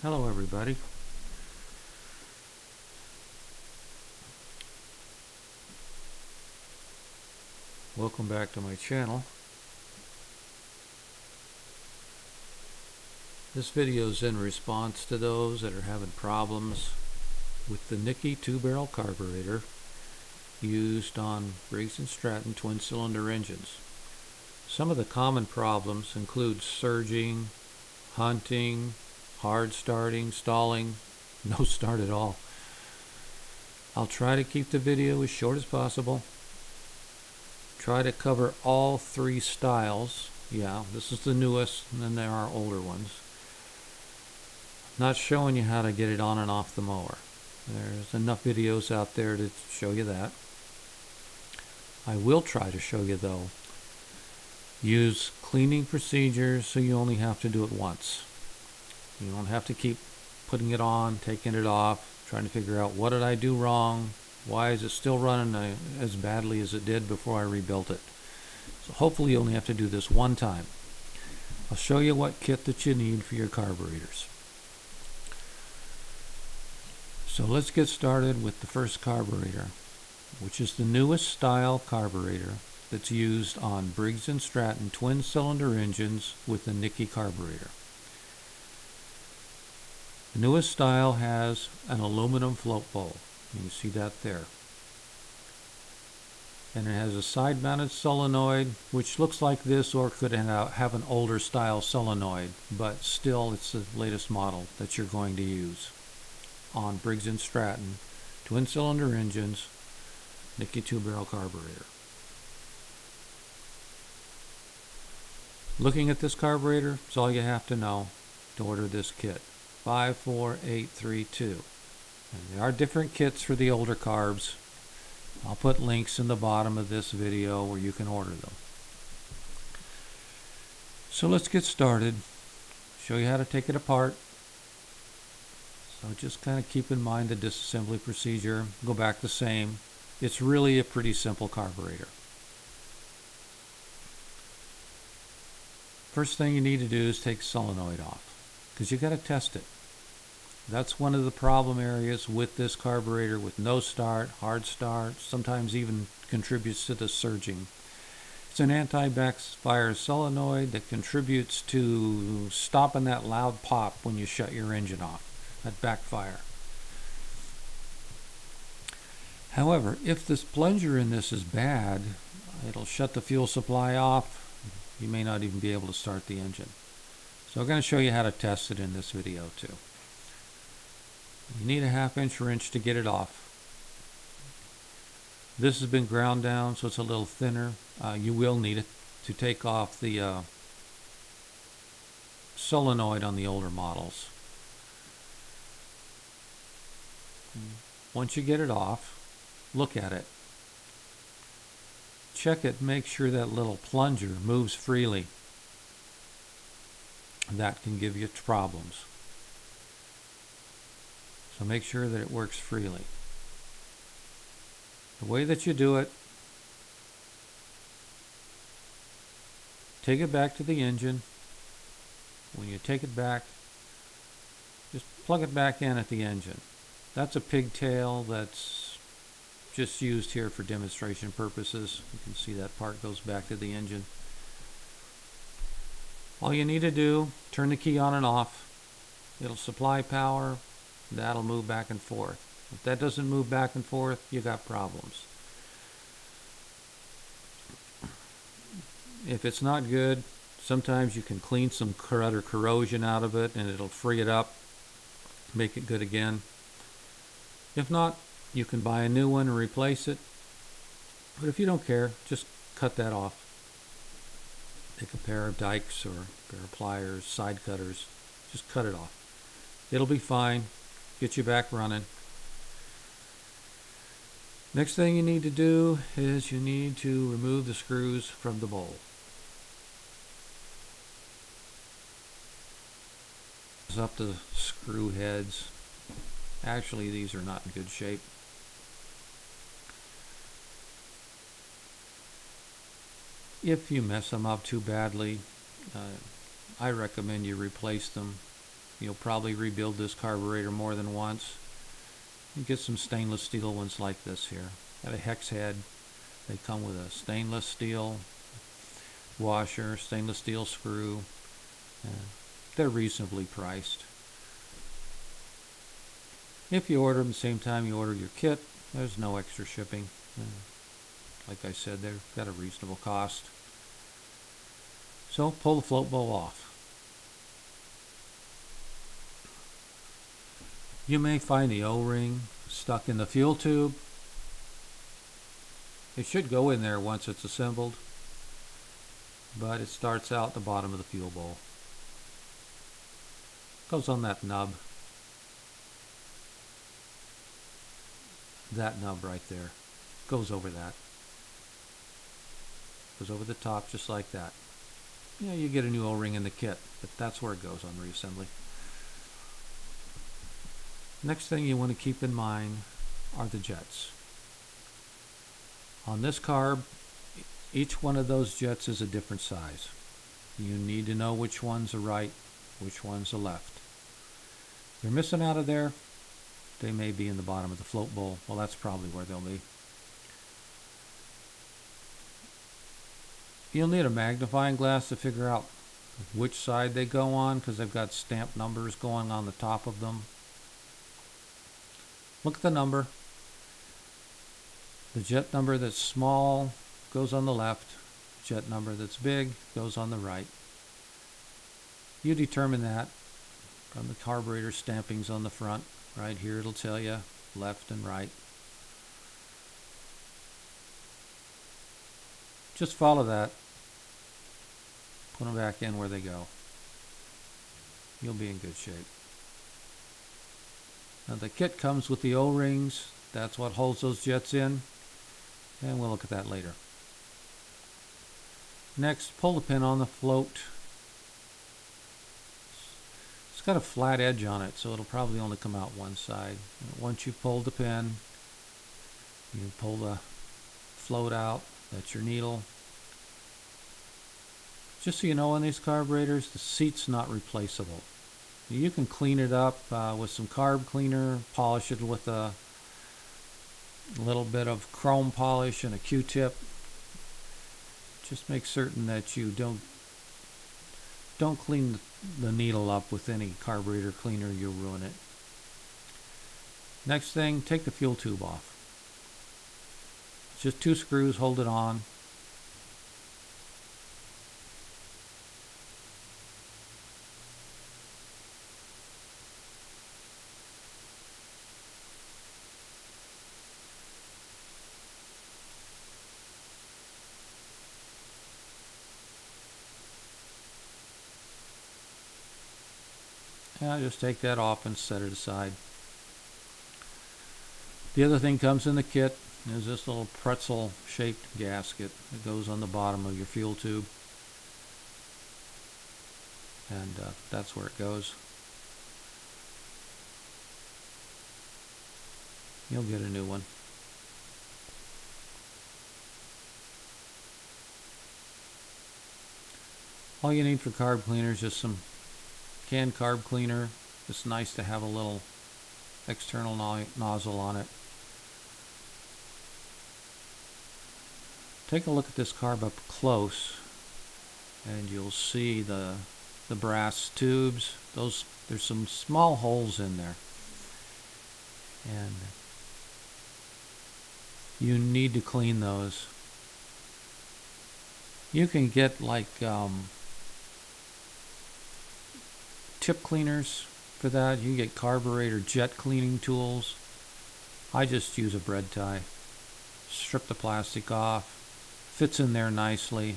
Hello everybody. Welcome back to my channel. This video is in response to those that are having problems with the Nikki 2-barrel carburetor used on Briggs & Stratton twin-cylinder engines. Some of the common problems include surging, hunting, hard starting, stalling, no start at all. I'll try to keep the video as short as possible. Try to cover all three styles. Yeah, this is the newest, and then there are older ones. Not showing you how to get it on and off the mower. There's enough videos out there to show you that. I will try to show you though. Use cleaning procedures so you only have to do it once. You don't have to keep putting it on, taking it off, trying to figure out what did I do wrong, why is it still running as badly as it did before I rebuilt it. So hopefully you only have to do this one time. I'll show you what kit that you need for your carburetors. So let's get started with the first carburetor, which is the newest style carburetor that's used on Briggs & Stratton twin-cylinder engines with the Nikki carburetor. The newest style has an aluminum float bowl. You can see that there. And it has a side-mounted solenoid, which looks like this or could have an older style solenoid, but still it's the latest model that you're going to use on Briggs & Stratton twin-cylinder engines, Nikki 2-barrel carburetor. Looking at this carburetor is all you have to know to order this kit. 54832. And there are different kits for the older carbs. I'll put links in the bottom of this video where you can order them. So let's get started. Show you how to take it apart. So just kind of keep in mind the disassembly procedure. Go back the same. It's really a pretty simple carburetor. First thing you need to do is take the solenoid off, because you got to test it. That's one of the problem areas with this carburetor, with no start, hard start, sometimes even contributes to the surging. It's an anti-backfire solenoid that contributes to stopping that loud pop when you shut your engine off, that backfire. However, if this plunger in this is bad, it'll shut the fuel supply off. You may not even be able to start the engine. So I'm going to show you how to test it in this video too. You need a 1/2 inch or inch to get it off. This has been ground down so it's a little thinner. You will need it to take off the solenoid on the older models. Once you get it off, look at it. Check it, make sure that little plunger moves freely. That can give you problems. So make sure that it works freely. The way that you do it, take it back to the engine. When you take it back, just plug it back in at the engine. That's a pigtail that's just used here for demonstration purposes. You can see that part goes back to the engine. All you need to do, turn the key on and off. It'll supply power. That'll move back and forth. If that doesn't move back and forth, you got problems. If it's not good, sometimes you can clean some crud or corrosion out of it and it'll free it up, make it good again. If not, you can buy a new one and replace it. But if you don't care, just cut that off. Take a pair of dikes or a pair of pliers, side cutters, just cut it off. It'll be fine. Get you back running. Next thing you need to do is you need to remove the screws from the bowl. Up the screw heads. Actually, these are not in good shape. If you mess them up too badly, I recommend you replace them. you'll probably rebuild this carburetor more than once. You get some stainless steel ones like this here. Got a hex head. They come with a stainless steel washer, stainless steel screw. They're reasonably priced. If you order them the same time you order your kit, there's no extra shipping. Like I said, they've got a reasonable cost. So pull the float bowl off. You may find the O-ring stuck in the fuel tube. It should go in there once it's assembled, but it starts out the bottom of the fuel bowl. Goes on that nub. That nub right there. Goes over that. Goes over the top just like that. Yeah, you get a new O-ring in the kit, but that's where it goes on reassembly. Next thing you want to keep in mind are the jets. On this carb, each one of those jets is a different size. You need to know which ones are right, which ones are left. If they're missing out of there, they may be in the bottom of the float bowl. Well, that's probably where they'll be. You'll need a magnifying glass to figure out which side they go on, because they've got stamped numbers going on the top of them. Look at the number. The jet number that's small goes on the left. Jet number that's big goes on the right. You determine that from the carburetor stampings on the front. Right here it'll tell you left and right. Just follow that. Put them back in where they go. You'll be in good shape. Now the kit comes with the O-rings. That's what holds those jets in. And we'll look at that later. Next, pull the pin on the float. It's got a flat edge on it, so it'll probably only come out one side. Once you pull the pin, you pull the float out. That's your needle. Just so you know, on these carburetors, the seat's not replaceable. You can clean it up with some carb cleaner, polish it with a little bit of chrome polish and a Q-tip. Just make certain that you don't clean the needle up with any carburetor cleaner. You'll ruin it. Next thing, take the fuel tube off. Just 2 screws, hold it on. Just take that off and set it aside. The other thing comes in the kit is this little pretzel shaped gasket that goes on the bottom of your fuel tube, and that's where it goes. You'll get a new one. All you need for carb cleaner is just some canned carb cleaner. It's nice to have a little external nozzle on it. Take a look at this carb up close and you'll see the brass tubes. There's some small holes in there, and you need to clean those. You can get like tip cleaners for that. You can get carburetor jet cleaning tools. I just use a bread tie. Strip the plastic off, fits in there nicely,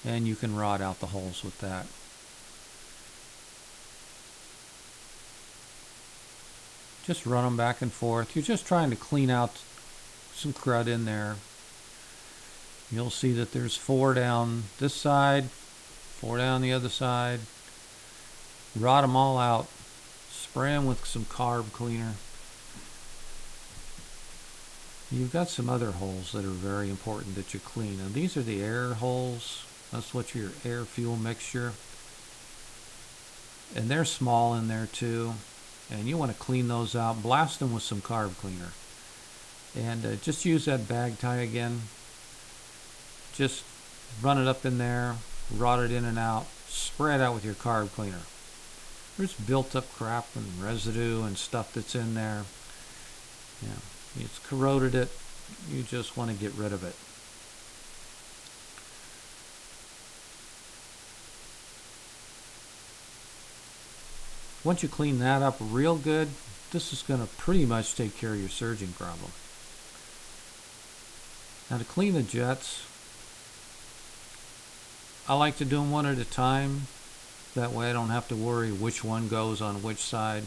and you can rod out the holes with that. Just run them back and forth. You're just trying to clean out some crud in there. You'll see that there's 4 down this side, 4 down the other side. Rot them all out. Spray them with some carb cleaner. You've got some other holes that are very important that you clean. And these are the air holes. That's what your air fuel mixture. and they're small in there too, and you want to clean those out. Blast them with some carb cleaner, and just use that bag tie again. Just run it up in there, rot it in and out, spray it out with your carb cleaner. There's built up crap and residue and stuff that's in there. It's corroded it. You just want to get rid of it. Once you clean that up real good, this is going to pretty much take care of your surging problem. Now to clean the jets, I like to do them one at a time. That way I don't have to worry which one goes on which side.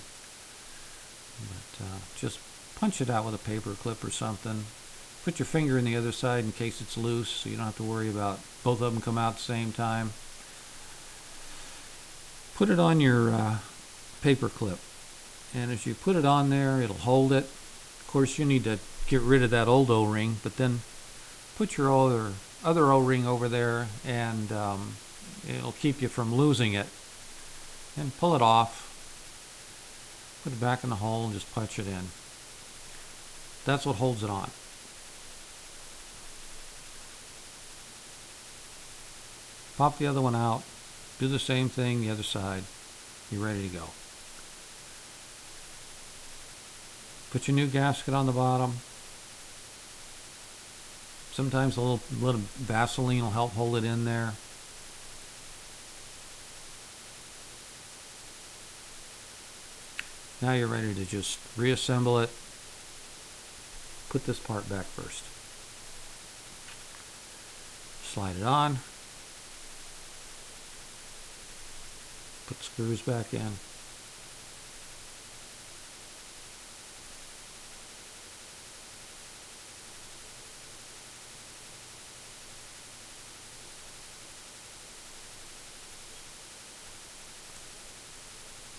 But just punch it out with a paper clip or something. Put your finger in the other side in case it's loose, so you don't have to worry about both of them come out at the same time. Put it on your paper clip, and as you put it on there, it'll hold it. Of course, you need to get rid of that old O-ring, but then put your other O-ring over there, and it'll keep you from losing it. And pull it off, put it back in the hole, and just punch it in. That's what holds it on. Pop the other one out, do the same thing the other side. You're ready to go. Put your new gasket on the bottom. Sometimes a little Vaseline will help hold it in there. Now you're ready to just reassemble it. Put this part back first. Slide it on. Put the screws back in.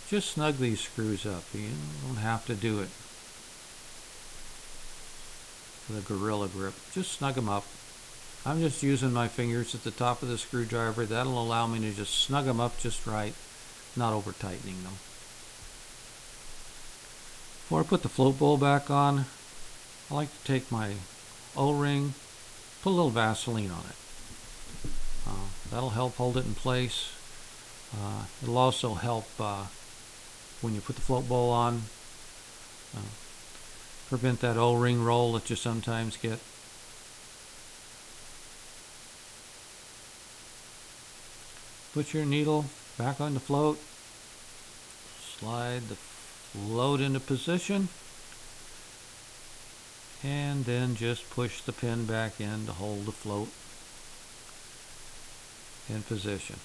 Just snug these screws up. You don't have to do it with a gorilla grip. Just snug them up. I'm just using my fingers at the top of the screwdriver. That'll allow me to just snug them up just right, not over tightening them. Before I put the float bowl back on, I like to take my O-ring, put a little Vaseline on it. That'll help hold it in place. It'll also help when you put the float bowl on, prevent that O-ring roll that you sometimes get. Put your needle back on the float, slide the float into position, and then just push the pin back in to hold the float in position.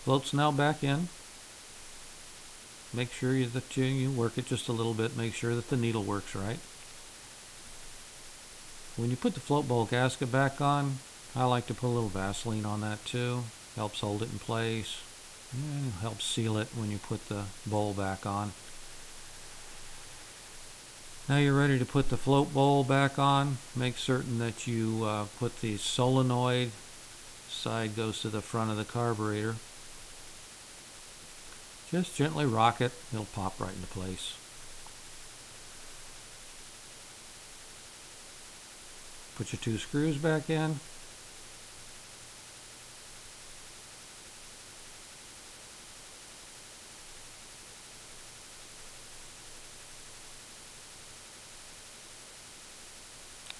Float's now back in. Make sure that you work it just a little bit. Make sure that the needle works right. When you put the float bowl gasket back on, I like to put a little Vaseline on that too. Helps hold it in place. And helps seal it when you put the bowl back on. Now you're ready to put the float bowl back on. Make certain that you put the solenoid. Side goes to the front of the carburetor. Just gently rock it. It'll pop right into place. Put your two screws back in.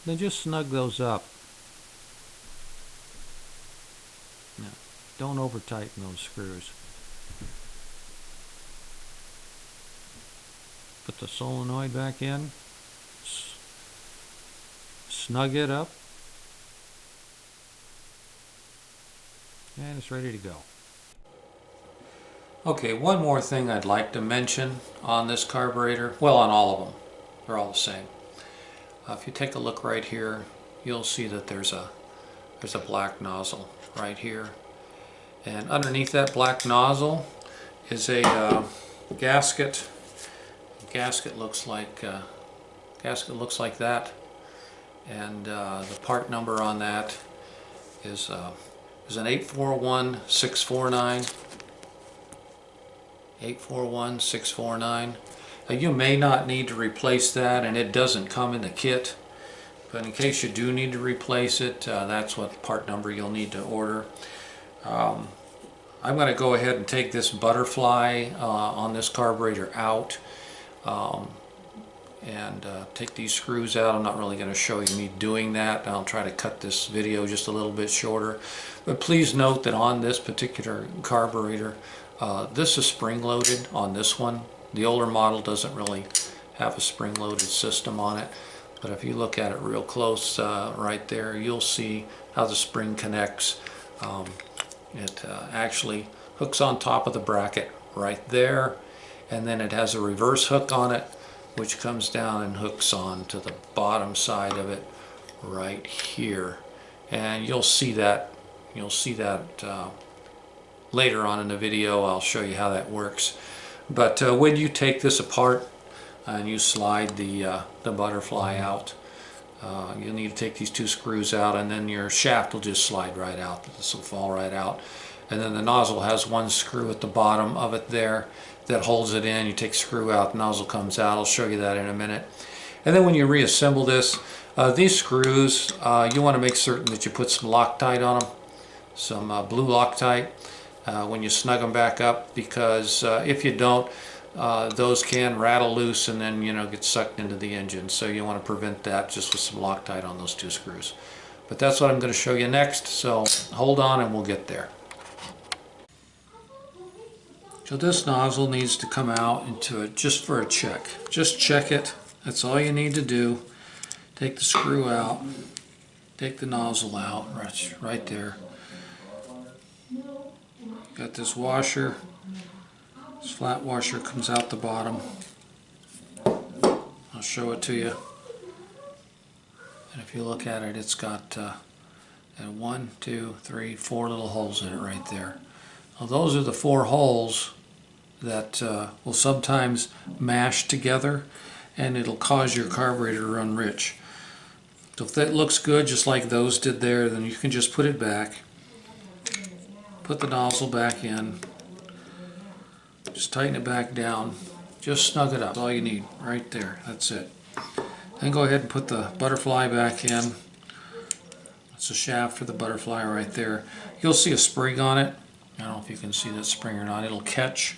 Then just snug those up. Now, don't over tighten those screws. Put the solenoid back in. Snug it up. And it's ready to go. Okay, one more thing I'd like to mention on this carburetor. Well, on all of them. They're all the same. If you take a look right here, you'll see that there's a black nozzle right here. And underneath that black nozzle is a gasket. Gasket looks like that, and the part number on that is an 841649. 841649. You may not need to replace that, and it doesn't come in the kit, but in case you do need to replace it, that's what part number you'll need to order. I'm going to go ahead and take this butterfly on this carburetor out and take these screws out. I'm not really going to show you me doing that. I'll try to cut this video just a little bit shorter. But please note that on this particular carburetor, this is spring-loaded on this one. The older model doesn't really have a spring-loaded system on it. But if you look at it real close right there, you'll see how the spring connects. It actually hooks on top of the bracket right there, and then it has a reverse hook on it which comes down and hooks on to the bottom side of it right here. And you'll see that later on in the video. I'll show you how that works. But when you take this apart and you slide the butterfly out, you'll need to take these two screws out, and then your shaft will just slide right out. This will fall right out. And then the nozzle has one screw at the bottom of it there that holds it in. You take the screw out, the nozzle comes out. I'll show you that in a minute. And then when you reassemble this, these screws, you want to make certain that you put some Loctite on them, some blue Loctite, when you snug them back up, because if you don't, those can rattle loose and then get sucked into the engine. So you want to prevent that just with some Loctite on those two screws. But that's what I'm going to show you next, so hold on and we'll get there. So this nozzle needs to come out into it just for a check. Just check it. That's all you need to do. Take the screw out. Take the nozzle out right there. Got this washer. This flat washer comes out the bottom. I'll show it to you. And if you look at it, it's got 1, 2, 3, 4 little holes in it right there. Now those are the 4 holes that will sometimes mash together, and it'll cause your carburetor to run rich. So if that looks good, just like those did there, then you can just put it back. Put the nozzle back in. Just tighten it back down. Just snug it up. That's all you need right there. That's it. Then go ahead and put the butterfly back in. That's the shaft for the butterfly right there. You'll see a spring on it. I don't know if you can see that spring or not. It'll catch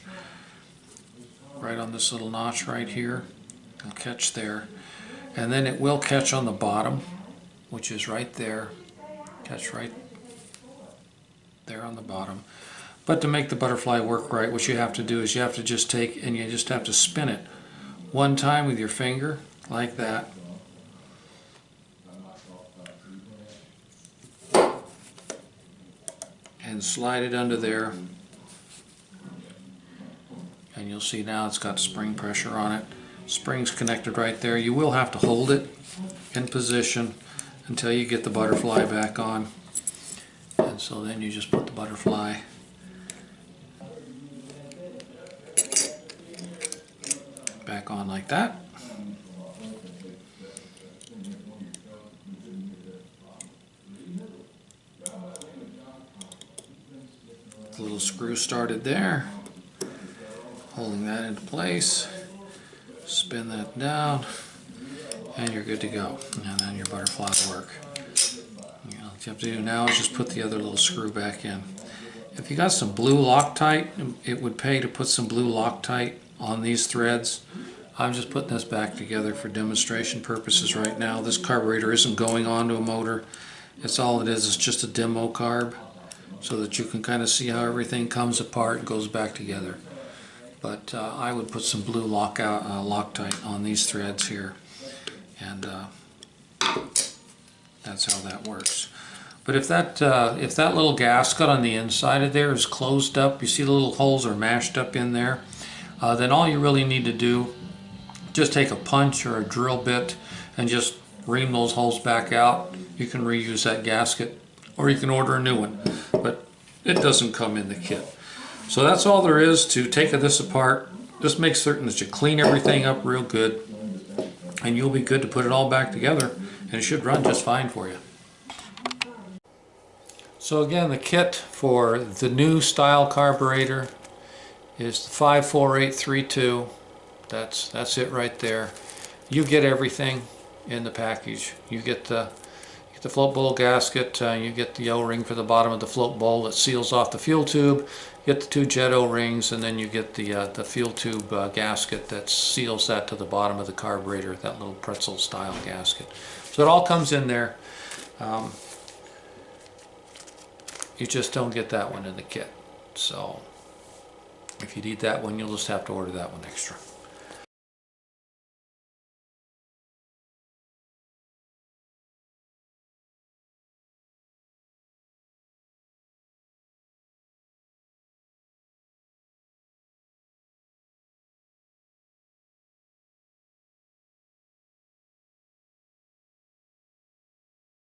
right on this little notch right here. It'll catch there. And then it will catch on the bottom, which is right there. Catch right there on the bottom. But to make the butterfly work right, what you have to do is you have to just take and you just have to spin it one time with your finger, like that. And slide it under there. And you'll see now it's got spring pressure on it. Spring's connected right there. You will have to hold it in position until you get the butterfly back on. And so then you just put the butterfly back on like that. The little screw started there, holding that into place. Spin that down, and you're good to go. And then your butterfly will work. What you have to do now is just put the other little screw back in. If you got some blue Loctite, it would pay to put some blue Loctite on these threads. I'm just putting this back together for demonstration purposes right now. This carburetor isn't going onto a motor. It's all it is just a demo carb, so that you can kind of see how everything comes apart and goes back together. But I would put some blue Loctite on these threads here, and that's how that works. But if that little gasket on the inside of there is closed up, you see the little holes are mashed up in there, then all you really need to do, just take a punch or a drill bit and just ream those holes back out. You can reuse that gasket, or you can order a new one, but it doesn't come in the kit. So that's all there is to taking this apart. Just make certain that you clean everything up real good, and you'll be good to put it all back together, and it should run just fine for you. So again, the kit for the new style carburetor is the 54832. That's it right there. You get everything in the package. You get the float bowl gasket, you get the O-ring for the bottom of the float bowl that seals off the fuel tube, you get the 2 jet O-rings, and then you get the fuel tube gasket that seals that to the bottom of the carburetor, that little pretzel style gasket. So it all comes in there. You just don't get that one in the kit. So if you need that one, you'll just have to order that one extra.